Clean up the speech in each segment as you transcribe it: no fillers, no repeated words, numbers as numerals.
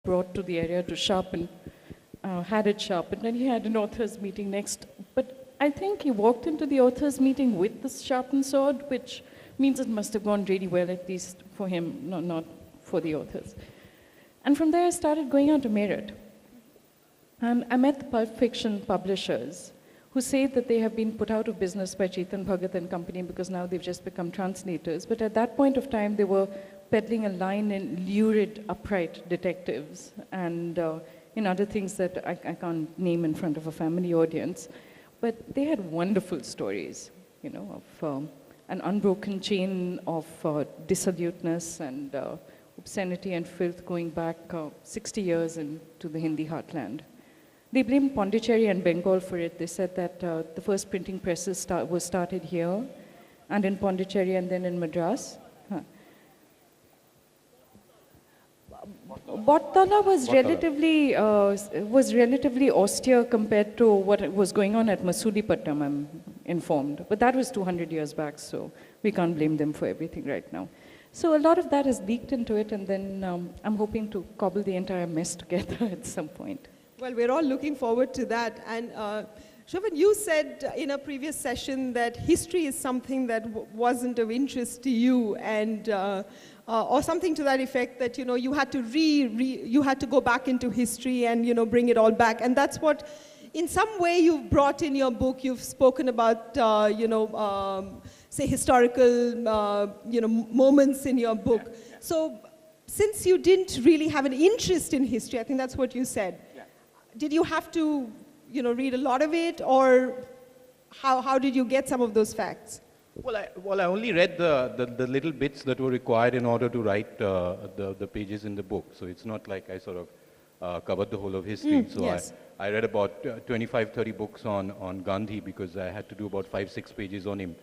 brought to the area to sharpen, had it sharpened, and he had an author's meeting next. But I think he walked into the author's meeting with the sharpened sword, which means it must have gone really well, at least for him, not for the authors. And from there, I started going out to Meerut. And I met the Pulp Fiction publishers who say that they have been put out of business by Chetan Bhagat and company because now they've just become translators. But at that point of time, they were peddling a line in lurid, upright detectives and in other things that I can't name in front of a family audience. But they had wonderful stories, you know, of an unbroken chain of dissoluteness and obscenity and filth going back 60 years into the Hindi heartland. They blamed Pondicherry and Bengal for it. They said that the first printing presses was started here and in Pondicherry and then in Madras. Bodhtala was relatively austere compared to what was going on at Masulipatam, I'm informed. But that was 200 years back, so we can't blame them for everything right now. So a lot of that has leaked into it, and then I'm hoping to cobble the entire mess together at some point. Well, we're all looking forward to that. And Shovon, you said in a previous session that history is something that wasn't of interest to you, and or something to that effect, that you had to you had to go back into history and bring it all back. And that's what, in some way, you've brought in your book. You've spoken about say historical moments in your book. Yeah. So, since you didn't really have an interest in history, I think that's what you said. Did you have to, read a lot of it, or how did you get some of those facts? Well, I only read the little bits that were required in order to write the pages in the book. So it's not like I sort of covered the whole of history. So yes. I read about 25, 30 books on Gandhi because I had to do about 5-6 pages on him.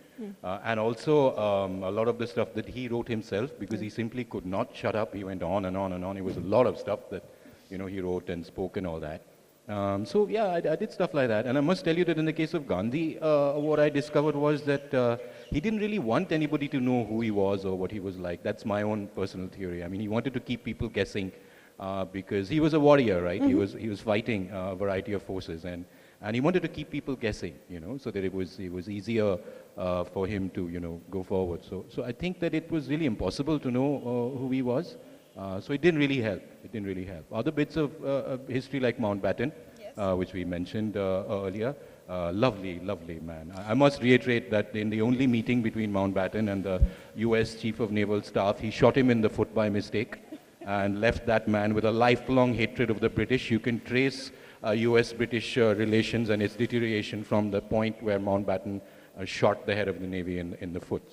And also a lot of the stuff that he wrote himself, because he simply could not shut up. He went on and on and on. It was a lot of stuff that he wrote and spoke and all that. So yeah, I did stuff like that. And I must tell you that in the case of Gandhi, what I discovered was that he didn't really want anybody to know who he was or what he was like. That's my own personal theory. I mean, he wanted to keep people guessing because he was a warrior, right? Mm-hmm. He was fighting a variety of forces, and he wanted to keep people guessing, so that it was easier for him to go forward. So I think that it was really impossible to know who he was. So it didn't really help. Other bits of history like Mountbatten, yes. Which we mentioned earlier, lovely man. I must reiterate that in the only meeting between Mountbatten and the US Chief of Naval Staff, he shot him in the foot by mistake and left that man with a lifelong hatred of the British. You can trace US-British relations and its deterioration from the point where Mountbatten shot the head of the Navy in the foot.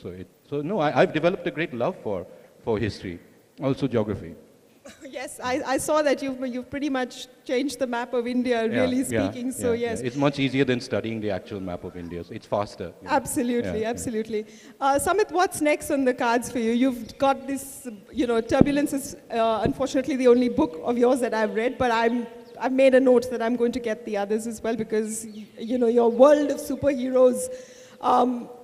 So no, I've developed a great love for history. Also geography. Yes, I saw that you've pretty much changed the map of India, really speaking. So yes, it's much easier than studying the actual map of India. So it's faster. Absolutely. Samit, what's next on the cards for you? You've got this, Turbulence is unfortunately the only book of yours that I've read, but I've made a note that I'm going to get the others as well, because your world of superheroes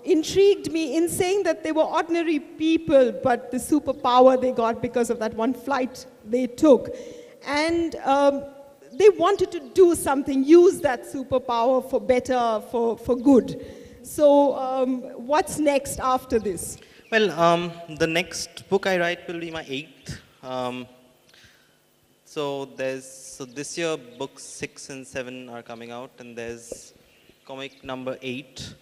intrigued me in saying that they were ordinary people, but the superpower they got because of that one flight they took. And they wanted to do something, use that superpower for better, for good. So what's next after this? Well, the next book I write will be my 8th. So this year books 6 and 7 are coming out, and there's comic number 8.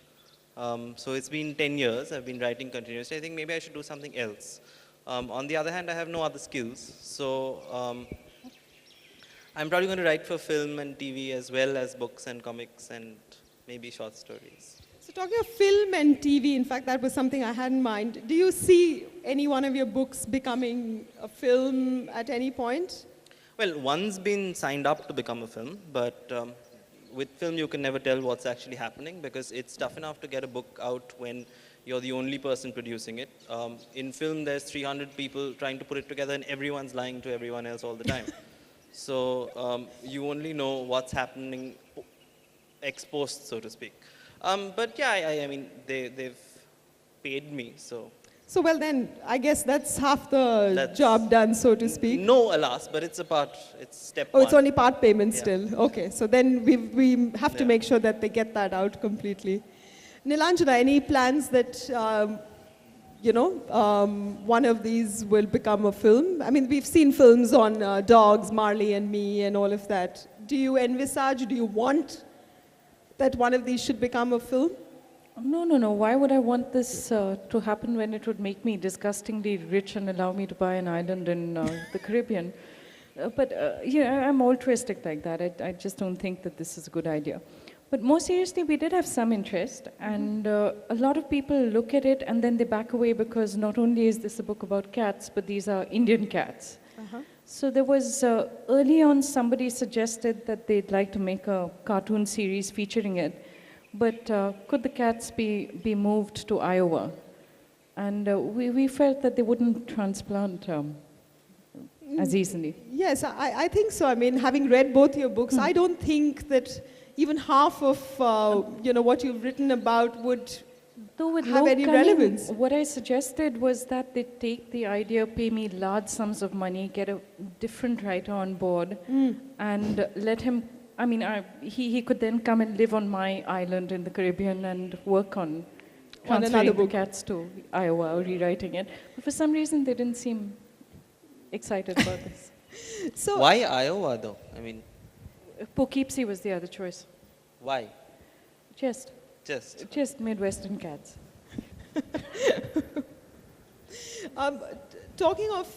So it's been 10 years, I've been writing continuously. I think maybe I should do something else. On the other hand, I have no other skills. So I'm probably going to write for film and TV as well as books and comics and maybe short stories. So talking of film and TV, in fact, that was something I had in mind. Do you see any one of your books becoming a film at any point? Well, one's been signed up to become a film, but with film, you can never tell what's actually happening, because it's tough enough to get a book out when you're the only person producing it. In film, there's 300 people trying to put it together, and everyone's lying to everyone else all the time. So you only know what's happening ex post, so to speak. But yeah, I mean, they've paid me, so. So well then, I guess that's half the That's- job done, so to speak. No, alas, but it's step Oh, one. it's only part payment Yeah. still. Okay, so then we have to Yeah. make sure that they get that out completely. Nilanjana, any plans that, one of these will become a film? I mean, we've seen films on dogs, Marley and Me and all of that. Do you envisage, do you want that one of these should become a film? No. Why would I want this to happen when it would make me disgustingly rich and allow me to buy an island in the Caribbean? I'm altruistic like that. I just don't think that this is a good idea. But more seriously, we did have some interest, and a lot of people look at it and then they back away because not only is this a book about cats, but these are Indian cats. So there was, early on, somebody suggested that they'd like to make a cartoon series featuring it. But could the cats be moved to Iowa? And we felt that they wouldn't transplant as easily. Yes, I think so. I mean, having read both your books, I don't think that even half of what you've written about would Though with have low any cunning, relevance. what I suggested was that they take the idea, pay me large sums of money, get a different writer on board, and let him. I mean, he could then come and live on my island in the Caribbean and work on another transferring the book. cats to Iowa or rewriting it. But for some reason, they didn't seem excited about this. So Why Iowa, though? I mean, Poughkeepsie was the other choice. why? Just Midwestern cats. talking of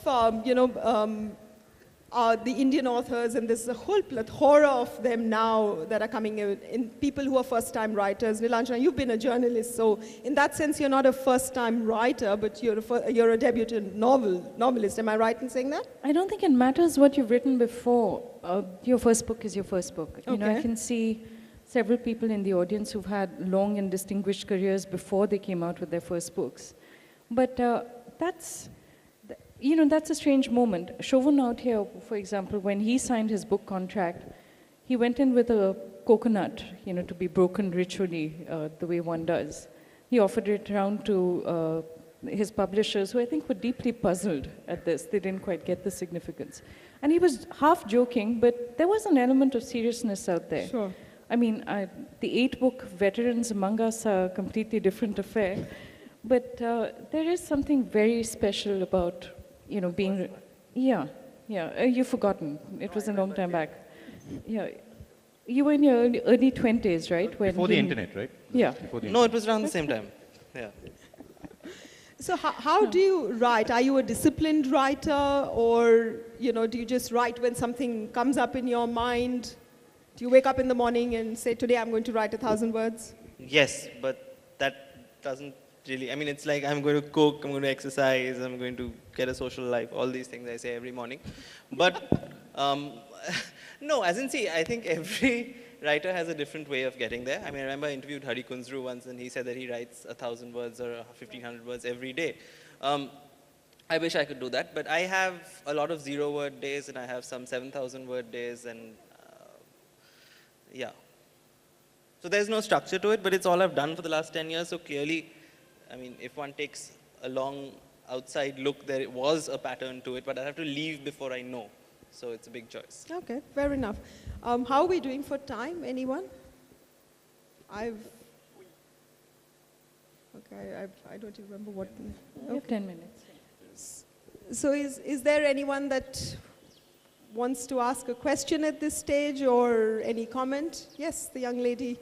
the Indian authors, and there's a whole plethora of them now that are coming in people who are first-time writers. Nilanjana, you've been a journalist, so in that sense, you're not a first-time writer, but you're a debutant novelist. Am I right in saying that? I don't think it matters what you've written before. Your first book is your first book. You know, I Okay. can see several people in the audience who've had long and distinguished careers before they came out with their first books. But that's a strange moment. Shovon out here, for example, when he signed his book contract, he went in with a coconut, to be broken ritually, the way one does. He offered it around to his publishers, who I think were deeply puzzled at this. They didn't quite get the significance. And he was half joking, but there was an element of seriousness out there. Sure. I mean, the 8-book veterans among us are a completely different affair. But there is something very special about, being... Yeah. You've forgotten. It was a long time back. Yeah. You were in your early 20s, right? Before the internet, right? Yeah. Before the No, it was around the same time. Yeah. So how do you write? Are you a disciplined writer, or do you just write when something comes up in your mind? Do you wake up in the morning and say, today I'm going to write 1,000 words? Yes, but that doesn't really, I mean, it's like I'm going to cook, I'm going to exercise, I'm going to get a social life, all these things I say every morning. But, no, as in, see, I think every writer has a different way of getting there. I mean, I remember I interviewed Hari Kunzru once, and he said that he writes 1,000 words or 1,500 words every day. I wish I could do that, but I have a lot of 0-word days, and I have some 7,000-word days, and yeah. So there's no structure to it, but it's all I've done for the last 10 years. So clearly, I mean, if one takes a long outside look, there was a pattern to it, but I have to leave before I know. So it's a big choice. Okay, fair enough. How are we doing for time? Anyone? I don't even remember what. We have 10 minutes. So is there anyone that wants to ask a question at this stage, or any comment? Yes, the young lady.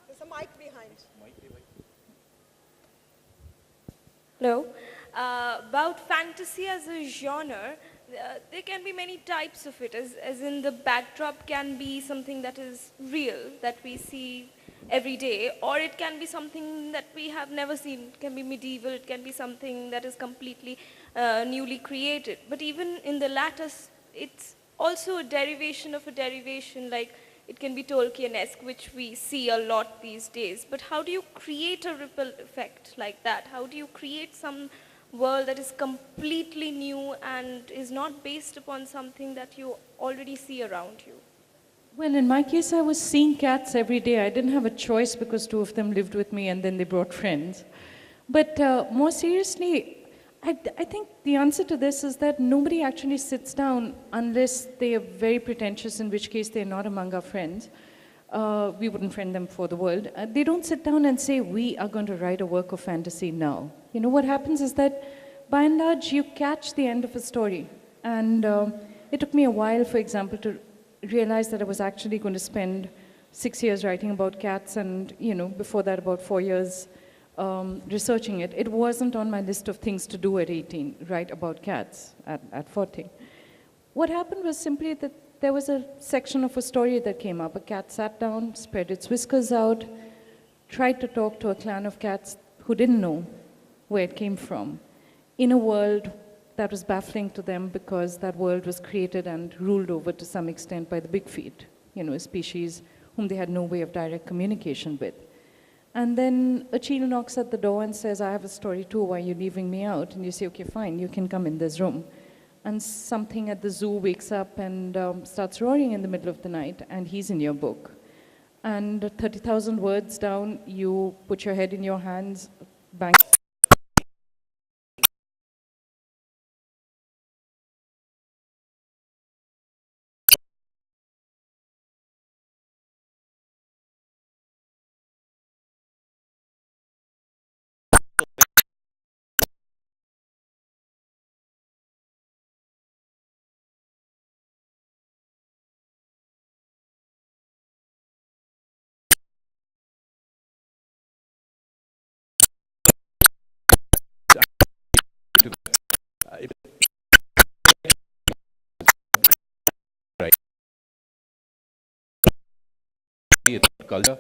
There's a mic behind. Hello. About fantasy as a genre, there can be many types of it, as in the backdrop can be something that is real, that we see every day, or it can be something that we have never seen. It can be medieval, it can be something that is completely newly created. But even in the latter, it's also a derivation of a derivation, like it can be Tolkien-esque, which we see a lot these days. But how do you create a ripple effect like that? How do you create some world that is completely new and is not based upon something that you already see around you? Well, in my case, I was seeing cats every day. I didn't have a choice because 2 of them lived with me and then they brought friends. But more seriously, I think the answer to this is that nobody actually sits down unless they are very pretentious, in which case they're not among our friends. We wouldn't friend them for the world. They don't sit down and say, we are going to write a work of fantasy now. You know, what happens is that, by and large, you catch the end of a story. And it took me a while, for example, to realize that I was actually going to spend 6 years writing about cats and, you know, before that about 4 years researching it. It wasn't on my list of things to do at 18, write about cats at 40. What happened was simply that there was a section of a story that came up. A cat sat down, spread its whiskers out, tried to talk to a clan of cats who didn't know where it came from, in a world that was baffling to them because that world was created and ruled over to some extent by the big feet, you know, a species whom they had no way of direct communication with. And then a chiel knocks at the door and says, I have a story too, why are you leaving me out? And you say, okay, fine, you can come in this room. And something at the zoo wakes up and starts roaring in the middle of the night, and he's in your book. And 30,000 words down, you put your head in your hands, bang. Right. It's culture.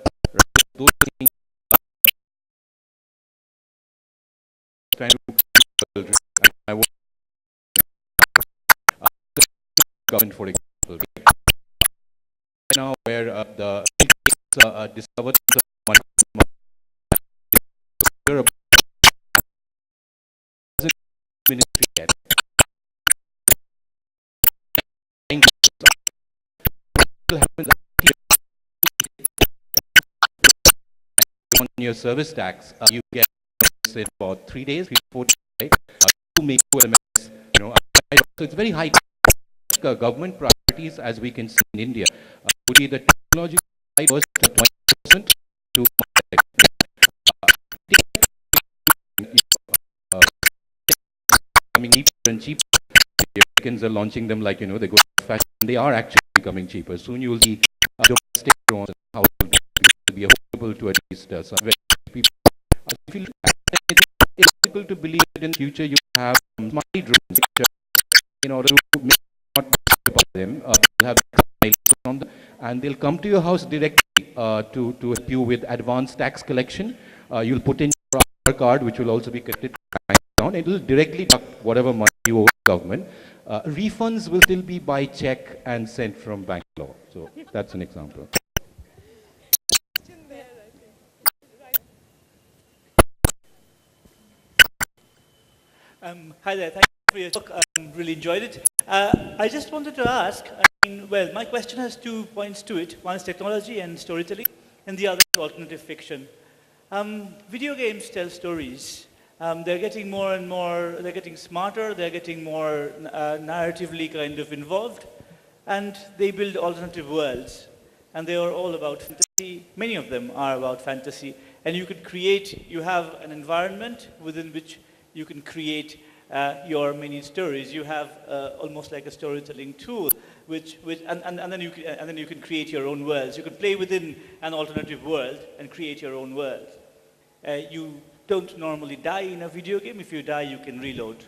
Those things trying to I want government, for example, now where the discovered ministry yet. On your service tax, you get it for 3 days, 4 days, right? To make elements, you know. So it's very high. Government priorities, as we can see in India, would be the technology 20% to becoming cheaper and cheaper. The Americans are launching them like, you know, they go fast. They are actually becoming cheaper. Soon you will see domestic drones and how it will be affordable to at least some very people. If you look at it, it's difficult to believe that in the future you have smart drones, which, in order to make not about them, you'll have on them, and they'll come to your house directly to help you with advanced tax collection. You'll put in your card, which will also be collected down. It will directly deduct whatever money you owe the government. Refunds will still be by check and sent from Bangalore. So that's an example. Hi there, thank you for your talk. Really enjoyed it. I just wanted to ask, well, my question has 2 points to it. One is technology and storytelling, and the other is alternative fiction. Video games tell stories. They're getting more and more, they're getting smarter, they're getting more narratively kind of involved, and they build alternative worlds. And they are all about fantasy. Many of them are about fantasy. And you could create, you have an environment within which you can create your mini stories. You have almost like a storytelling tool, and then you can create your own worlds. You can play within an alternative world and create your own world. You don't normally die in a video game. If you die, you can reload,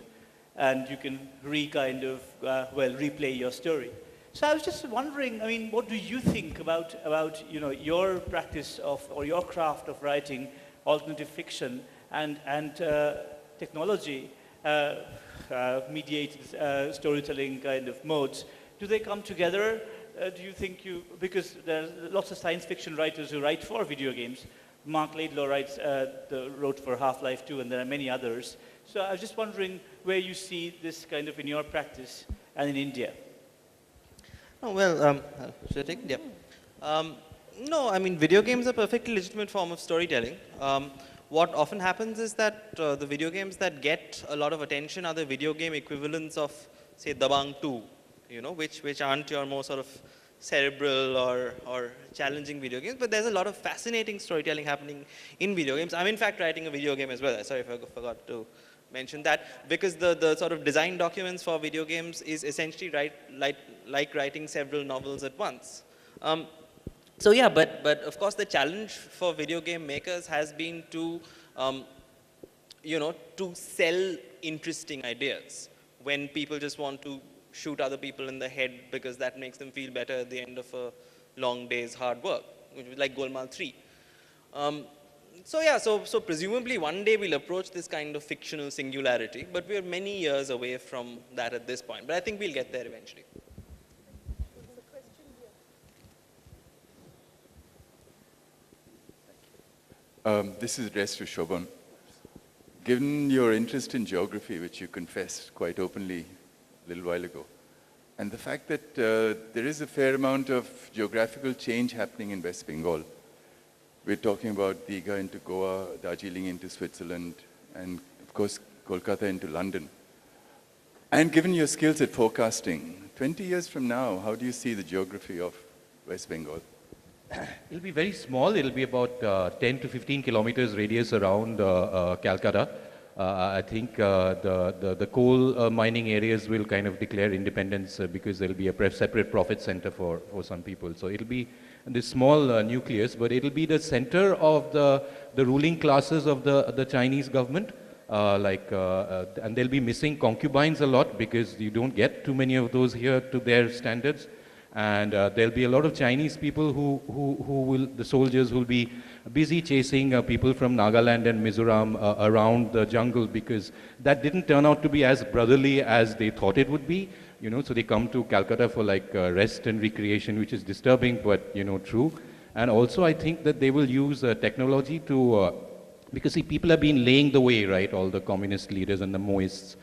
and you can replay your story. So I was just wondering, what do you think about your practice of, or your craft of writing alternative fiction and technology mediated storytelling kind of modes? Do they come together? Do you think because there's lots of science fiction writers who write for video games. Mark Laidlaw wrote for Half-Life 2, and there are many others. So I was just wondering where you see this kind of in your practice and in India. Oh, well, should I take it? Yeah. No, video games are a perfectly legitimate form of storytelling. what often happens is that the video games that get a lot of attention are the video game equivalents of, say, Dabang 2, which aren't your more sort of cerebral or challenging video games, but there's a lot of fascinating storytelling happening in video games. I'm in fact writing a video game as well. Sorry if I forgot to mention that, because the sort of design documents for video games is essentially like writing several novels at once. So yeah, but of course the challenge for video game makers has been to, to sell interesting ideas when people just want to shoot other people in the head because that makes them feel better at the end of a long day's hard work, which was like Golmaal 3. So yeah, so presumably one day we'll approach this kind of fictional singularity, but we're many years away from that at this point. But I think we'll get there eventually. This is addressed to Shovon. Given your interest in geography, which you confessed quite openly a little while ago, and the fact that there is a fair amount of geographical change happening in West Bengal. We're talking about Digha into Goa, Darjeeling into Switzerland, and of course, Kolkata into London. And given your skills at forecasting, 20 years from now, how do you see the geography of West Bengal? It'll be very small. It'll be about 10 to 15 kilometers radius around Calcutta. I think the coal mining areas will kind of declare independence because there'll be a separate profit center for some people. So it'll be this small nucleus, but it'll be the center of the ruling classes of the Chinese government. And they'll be missing concubines a lot because you don't get too many of those here to their standards. And there'll be a lot of Chinese people the soldiers who will be busy chasing people from Nagaland and Mizoram around the jungle because that didn't turn out to be as brotherly as they thought it would be. So they come to Calcutta for rest and recreation, which is disturbing, but true. And also I think that they will use technology to, because see, people have been laying the way, right? All the communist leaders and the Maoists.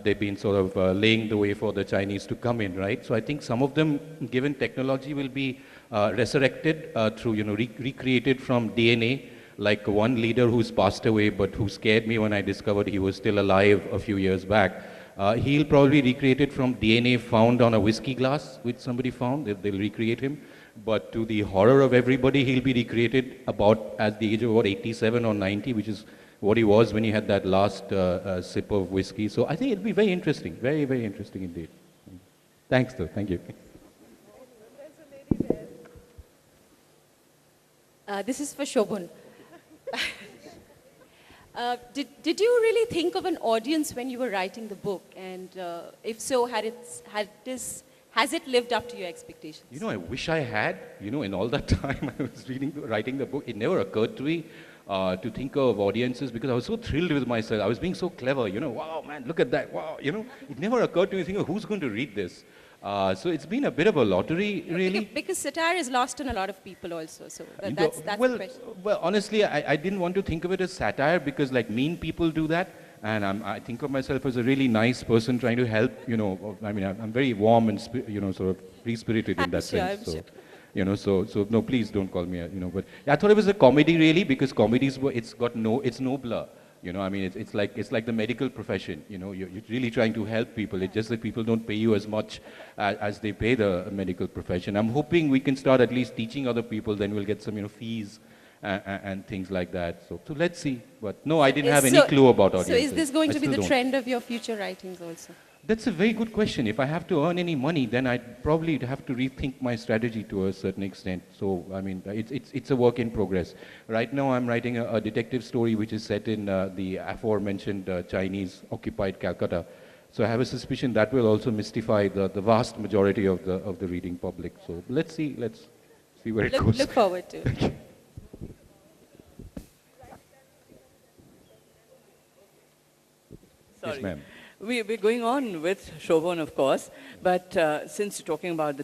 They've been sort of laying the way for the Chinese to come in, right? So I think some of them, given technology, will be resurrected through, recreated from DNA, like one leader who's passed away, but who scared me when I discovered he was still alive a few years back. He'll probably recreate it from DNA found on a whiskey glass, which somebody found. They'll recreate him. But to the horror of everybody, he'll be recreated about at the age of about 87 or 90, which is what he was when he had that last sip of whiskey. So I think it'll be very interesting, very, very interesting indeed. Thanks, though. Thank you. This is for Shovon. Did you really think of an audience when you were writing the book? And if so, has it lived up to your expectations? I wish I had. In all that time I was writing the book, it never occurred to me to think of audiences because I was so thrilled with myself. I was being so clever, wow, man, look at that, wow, It never occurred to me thinking, who's going to read this? So it's been a bit of a lottery, really. Because satire is lost on a lot of people also, so that's the question. Well, honestly, I didn't want to think of it as satire because mean people do that. And I think of myself as a really nice person trying to help, I'm very warm and, sort of free-spirited in that sense. So, so no, please don't call me, but I thought it was a comedy really because comedies it's nobler. It's like the medical profession, you're really trying to help people. It's just that people don't pay you as much as they pay the medical profession. I'm hoping we can start at least teaching other people, then we'll get some, fees and things like that. So let's see. But no, I didn't have any clue about audiences. So is this going to be the trend of your future writings also? That's a very good question. If I have to earn any money, then I'd probably have to rethink my strategy to a certain extent. So, it's a work in progress. Right now, I'm writing a detective story which is set in the aforementioned Chinese-occupied Calcutta. So I have a suspicion that will also mystify the vast majority of the reading public. So let's see where it goes. Look forward to it. Yes, ma'am. We're going on with Shovon, of course, but since you're talking about the